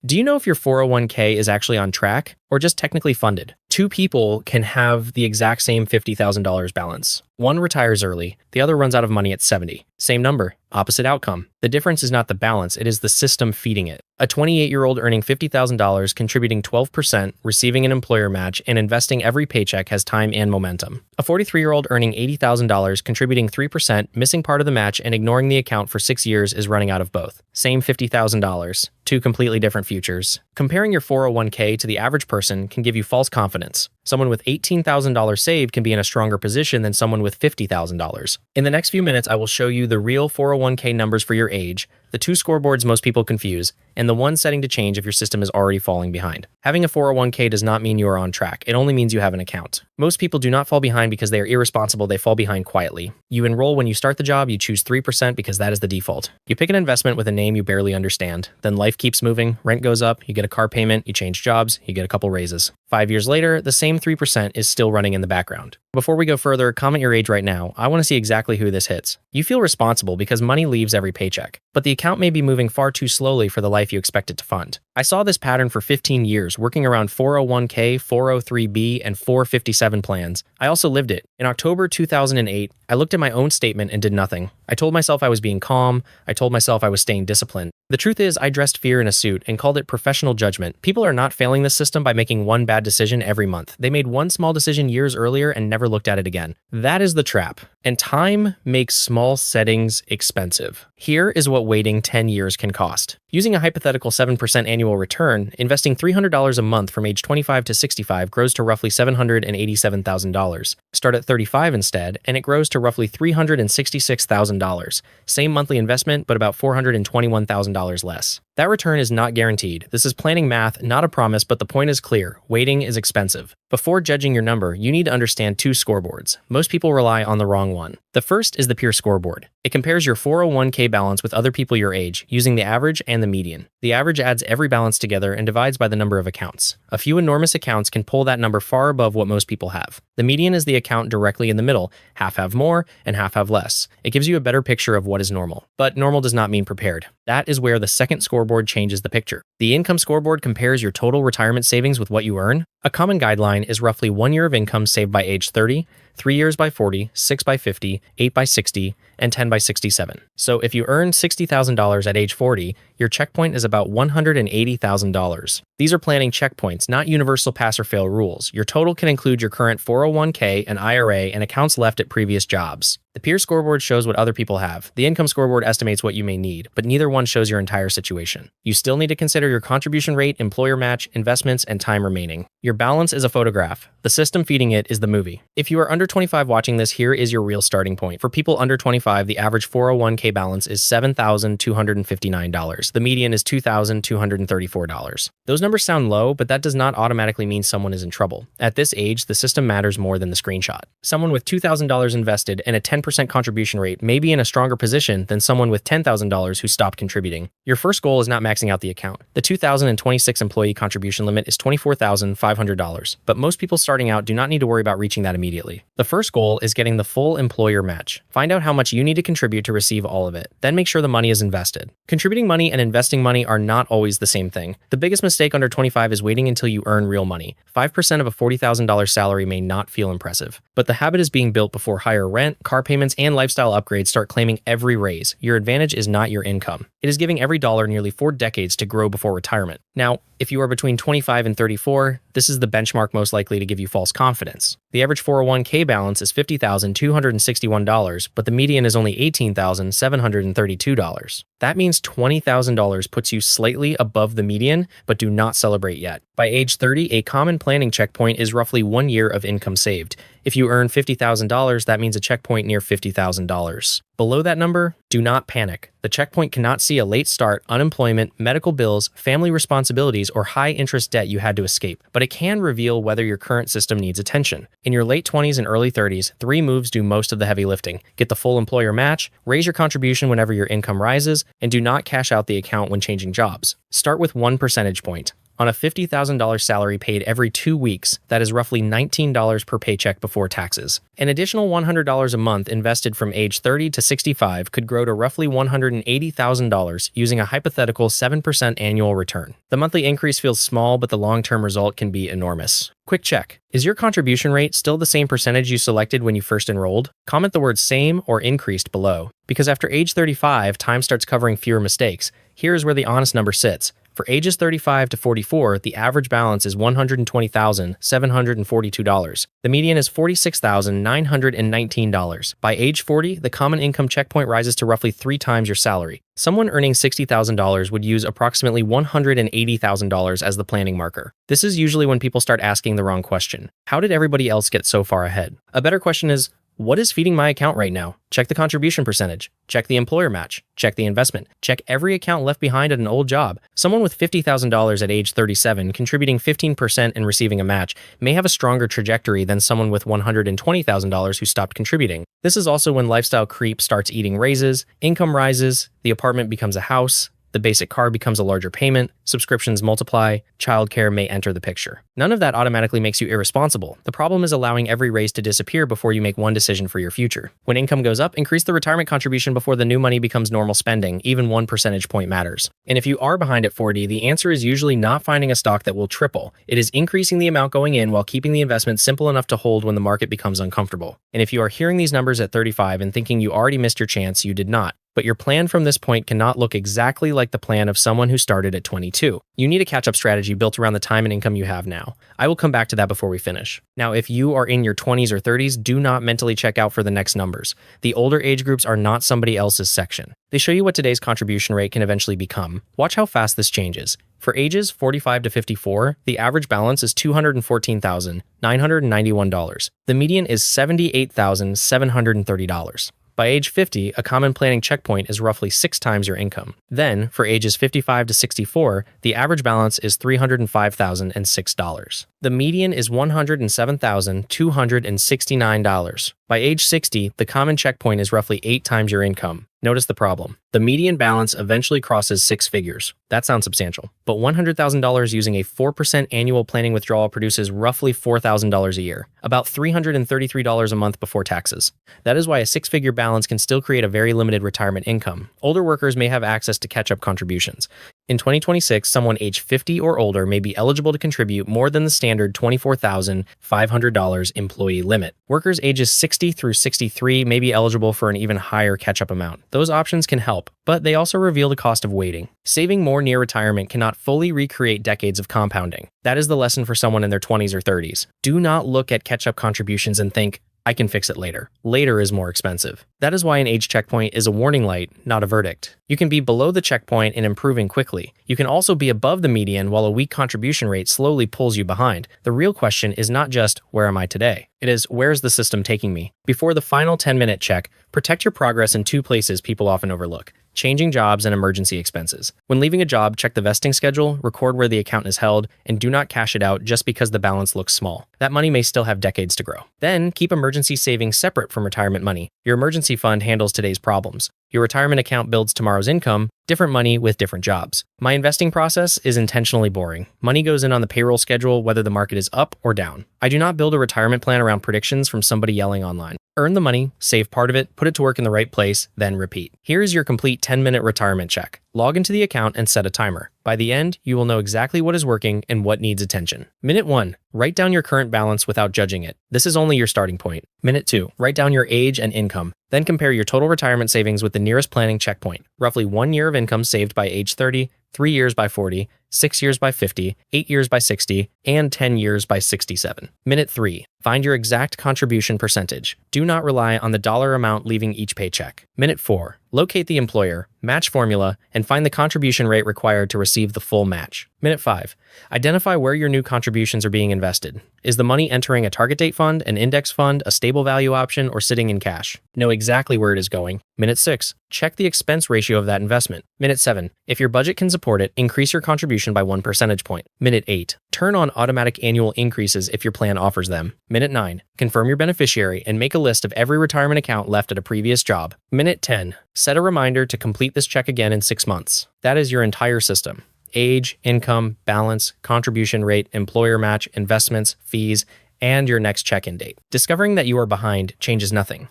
Do you know if your 401k is actually on track or just technically funded? Two people can have the exact same $50,000 balance. One retires early, the other runs out of money at 70. Same number, opposite outcome. The difference is not the balance, it is the system feeding it. A 28-year-old earning $50,000, contributing 12%, receiving an employer match, and investing every paycheck has time and momentum. A 43-year-old earning $80,000, contributing 3%, missing part of the match, and ignoring the account for 6 years is running out of both. Same $50,000. Two completely different futures. Comparing your 401k to the average person can give you false confidence. Someone with $18,000 saved can be in a stronger position than someone with $50,000. In the next few minutes, I will show you the real 401k numbers for your age, the two scoreboards most people confuse, and the one setting to change if your system is already falling behind. Having a 401k does not mean you are on track. It only means you have an account. Most people do not fall behind because they are irresponsible. They fall behind quietly. You enroll when you start the job. You choose 3% because that is the default. You pick an investment with a name you barely understand. Then life keeps moving. Rent goes up. You get a car payment. You change jobs. You get a couple raises. 5 years later, the same 3% is still running in the background. Before we go further, comment your age right now. I want to see exactly who this hits. You feel responsible because money leaves every paycheck, but the account may be moving far too slowly for the life you expect it to fund. I saw this pattern for 15 years, working around 401k, 403b, and 457 plans. I also lived it. In October 2008, I looked at my own statement and did nothing. I told myself I was being calm. I told myself I was staying disciplined. The truth is, I dressed fear in a suit and called it professional judgment. People are not failing this system by making one bad decision every month. They made one small decision years earlier and never looked at it again. That is the trap. And time makes small settings expensive. Here is what waiting 10 years can cost. Using a hypothetical 7% annual return, investing $300 a month from age 25 to 65 grows to roughly $787,000. Start at 35 instead, and it grows to roughly $366,000. Same monthly investment, but about $421,000 less. That return is not guaranteed. This is planning math, not a promise, but the point is clear. Waiting is expensive. Before judging your number, you need to understand two scoreboards. Most people rely on the wrong one. The first is the peer scoreboard. It compares your 401k balance with other people your age, using the average and the median. The average adds every balance together and divides by the number of accounts. A few enormous accounts can pull that number far above what most people have. The median is the account directly in the middle. Half have more and half have less. It gives you a better picture of what is normal. But normal does not mean prepared. That is where the second scoreboard changes the picture. The income scoreboard compares your total retirement savings with what you earn. A common guideline is roughly 1 year of income saved by age 30, 3 years by 40, 6 by 50, 8 by 60, and 10 by 67. So if you earn $60,000 at age 40, your checkpoint is about $180,000. These are planning checkpoints, not universal pass or fail rules. Your total can include your current 401k, an IRA, and accounts left at previous jobs. The peer scoreboard shows what other people have. The income scoreboard estimates what you may need, but neither one shows your entire situation. You still need to consider your contribution rate, employer match, investments, and time remaining. Your balance is a photograph. The system feeding it is the movie. If you are under 25 watching this, here is your real starting point. For people under 25, the average 401k balance is $7,259. The median is $2,234. Those numbers sound low, but that does not automatically mean someone is in trouble. At this age, the system matters more than the screenshot. Someone with $2,000 invested and a 10% contribution rate may be in a stronger position than someone with $10,000 who stopped contributing. Your first goal is not maxing out the account. The 2026 employee contribution limit is $24,500, but most people starting out do not need to worry about reaching that immediately. The first goal is getting the full employer match. Find out how much you need to contribute to receive all of it. Then make sure the money is invested. Contributing money and investing money are not always the same thing. The biggest mistake under 25 is waiting until you earn real money. 5% of a $40,000 salary may not feel impressive, but the habit is being built before higher rent, car payments, and lifestyle upgrades start claiming every raise. Your advantage is not your income. It is giving every dollar nearly 4 decades to grow before retirement. Now, if you are between 25 and 34, this is the benchmark most likely to give you false confidence. The average 401k balance is $50,261, but the median is only $18,732. That means $20,000 puts you slightly above the median, but do not celebrate yet. By age 30, a common planning checkpoint is roughly 1 year of income saved. If you earn $50,000, that means a checkpoint near $50,000. Below that number, do not panic. The checkpoint cannot see a late start, unemployment, medical bills, family responsibilities, or high-interest debt you had to escape, but it can reveal whether your current system needs attention. In your late 20s and early 30s, 3 moves do most of the heavy lifting. Get the full employer match, raise your contribution whenever your income rises, and do not cash out the account when changing jobs. Start with 1 percentage point. On a $50,000 salary paid every 2 weeks, that is roughly $19 per paycheck before taxes. An additional $100 a month invested from age 30 to 65 could grow to roughly $180,000 using a hypothetical 7% annual return. The monthly increase feels small, but the long-term result can be enormous. Quick check. Is your contribution rate still the same percentage you selected when you first enrolled? Comment the word same or increased below. Because after age 35, time starts covering fewer mistakes. Here's where the honest number sits. For ages 35 to 44, the average balance is $120,742. The median is $46,919. By age 40, the common income checkpoint rises to roughly 3 times your salary. Someone earning $60,000 would use approximately $180,000 as the planning marker. This is usually when people start asking the wrong question. How did everybody else get so far ahead? A better question is, what is feeding my account right now? Check the contribution percentage. Check the employer match. Check the investment. Check every account left behind at an old job. Someone with $50,000 at age 37 contributing 15% and receiving a match may have a stronger trajectory than someone with $120,000 who stopped contributing. This is also when lifestyle creep starts eating raises, income rises, the apartment becomes a house, the basic car becomes a larger payment, subscriptions multiply, childcare may enter the picture. None of that automatically makes you irresponsible. The problem is allowing every raise to disappear before you make one decision for your future. When income goes up, increase the retirement contribution before the new money becomes normal spending. Even 1 percentage point matters. And if you are behind at 40, the answer is usually not finding a stock that will triple. It is increasing the amount going in while keeping the investment simple enough to hold when the market becomes uncomfortable. And if you are hearing these numbers at 35 and thinking you already missed your chance, you did not. But your plan from this point cannot look exactly like the plan of someone who started at 22. You need a catch-up strategy built around the time and income you have now. I will come back to that before we finish. Now, if you are in your 20s or 30s, do not mentally check out for the next numbers. The older age groups are not somebody else's section. They show you what today's contribution rate can eventually become. Watch how fast this changes. For ages 45 to 54, the average balance is $214,991. The median is $78,730. By age 50, a common planning checkpoint is roughly 6 times your income. Then, for ages 55 to 64, the average balance is $305,006. The median is $107,269. By age 60, the common checkpoint is roughly 8 times your income. Notice the problem. The median balance eventually crosses 6 figures. That sounds substantial. But $100,000 using a 4% annual planning withdrawal produces roughly $4,000 a year, about $333 a month before taxes. That is why a 6-figure balance can still create a very limited retirement income. Older workers may have access to catch-up contributions. In 2026, someone age 50 or older may be eligible to contribute more than the standard $24,500 employee limit. Workers ages 60 through 63 may be eligible for an even higher catch-up amount. Those options can help, but they also reveal the cost of waiting. Saving more near retirement cannot fully recreate decades of compounding. That is the lesson for someone in their 20s or 30s. Do not look at catch-up contributions and think, I can fix it later. Later is more expensive. That is why an age checkpoint is a warning light, not a verdict. You can be below the checkpoint and improving quickly. You can also be above the median while a weak contribution rate slowly pulls you behind. The real question is not just, where am I today? It is, where's the system taking me? Before the final 10-minute check, protect your progress in 2 places people often overlook: changing jobs and emergency expenses. When leaving a job, check the vesting schedule, record where the account is held, and do not cash it out just because the balance looks small. That money may still have decades to grow. Then, keep emergency savings separate from retirement money. Your emergency fund handles today's problems. Your retirement account builds tomorrow's income, different money with different jobs. My investing process is intentionally boring. Money goes in on the payroll schedule whether the market is up or down. I do not build a retirement plan around predictions from somebody yelling online. Earn the money, save part of it, put it to work in the right place, then repeat. Here is your complete 10-minute retirement check. Log into the account and set a timer. By the end, you will know exactly what is working and what needs attention. Minute 1, write down your current balance without judging it. This is only your starting point. Minute 2, write down your age and income. Then compare your total retirement savings with the nearest planning checkpoint. Roughly 1 year of income saved by age 30, 3 years by 40, 6 years by 50, 8 years by 60, and 10 years by 67. Minute 3, find your exact contribution percentage. Do not rely on the dollar amount leaving each paycheck. Minute 4, locate the employer, match formula, and find the contribution rate required to receive the full match. Minute 5, identify where your new contributions are being invested. Is the money entering a target date fund, an index fund, a stable value option, or sitting in cash? Know exactly where it is going. Minute 6, check the expense ratio of that investment. Minute 7, if your budget can support it, increase your contribution by 1 percentage point. Minute 8, turn on automatic annual increases if your plan offers them. Minute 9, confirm your beneficiary and make a list of every retirement account left at a previous job. Minute 10, set a reminder to complete this check again in 6 months. That is your entire system. age, income, balance, contribution rate, employer match, investments, fees, and your next check-in date. Discovering that you are behind changes nothing.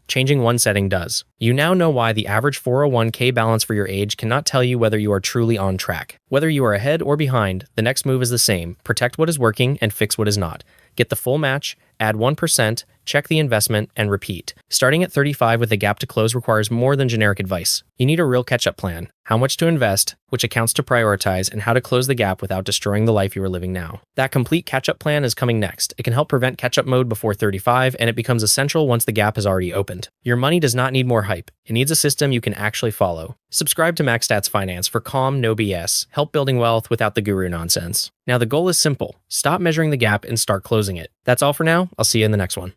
Changing one setting does. You now know why the average 401k balance for your age cannot tell you whether you are truly on track. Whether you are ahead or behind, the next move is the same. Protect what is working and fix what is not. Get the full match, add 1%, check the investment, and repeat. Starting at 35 with a gap to close requires more than generic advice. You need a real catch-up plan, how much to invest, which accounts to prioritize, and how to close the gap without destroying the life you are living now. That complete catch-up plan is coming next. It can help prevent catch-up mode before 35, and it becomes essential once the gap has already opened. Your money does not need more hype. It needs a system you can actually follow. Subscribe to MaxStats Finance for calm, no BS. Help building wealth without the guru nonsense. Now the goal is simple. Stop measuring the gap and start closing it. That's all for now. I'll see you in the next one.